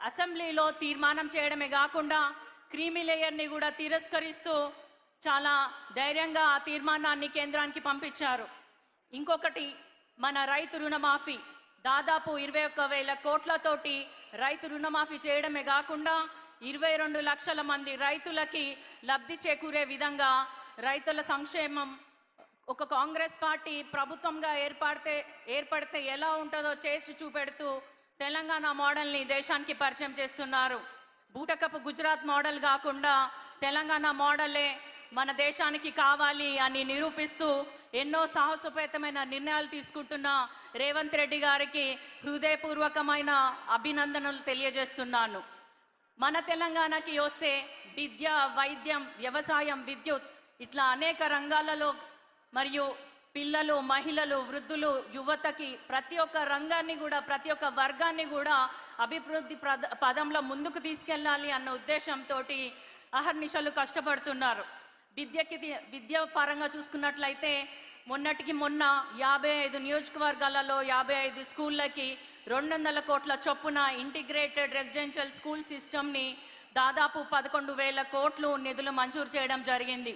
అసెంబ్లీలో తీర్మానం చేయడమే కాకుండా క్రీమీ లేయర్ని కూడా తిరస్కరిస్తూ చాలా ధైర్యంగా ఆ తీర్మానాన్ని కేంద్రానికి పంపించారు. ఇంకొకటి మన రైతు రుణమాఫీ దాదాపు 21,000 కోట్లతోటి రైతు రుణమాఫీ చేయడమే కాకుండా 22 లక్షల మంది రైతులకి లబ్ధి చేకూరే విధంగా రైతుల సంక్షేమం ఒక కాంగ్రెస్ పార్టీ ప్రభుత్వంగా ఏర్పడితే ఎలా ఉంటుందో చేసి చూపెడుతూ తెలంగాణ మోడల్ని దేశానికి పరిచయం చేస్తున్నారు. బూటకపు గుజరాత్ మోడల్ కాకుండా తెలంగాణ మోడలే మన దేశానికి కావాలి అని నిరూపిస్తూ ఎన్నో సాహసోపేతమైన నిర్ణయాలు తీసుకుంటున్న రేవంత్ రెడ్డి గారికి హృదయపూర్వకమైన అభినందనలు తెలియజేస్తున్నాను. మన తెలంగాణకి వస్తే విద్య, వైద్యం, వ్యవసాయం, విద్యుత్ ఇట్లా అనేక రంగాలలో మరియు పిల్లలు, మహిళలు, వృద్ధులు, యువతకి ప్రతి ఒక్క రంగాన్ని కూడా ప్రతి ఒక్క వర్గాన్ని కూడా అభివృద్ధి పదంలో ముందుకు తీసుకెళ్ళాలి అన్న ఉద్దేశంతో అహర్నిశలు కష్టపడుతున్నారు. విద్య పరంగా చూసుకున్నట్లయితే మొన్నటికి మొన్న 55 నియోజకవర్గాలలో 55 స్కూళ్ళకి 200 కోట్ల చొప్పున ఇంటిగ్రేటెడ్ రెసిడెన్షియల్ స్కూల్ సిస్టమ్ని దాదాపు 11,000 కోట్లు నిధులు మంజూరు చేయడం జరిగింది.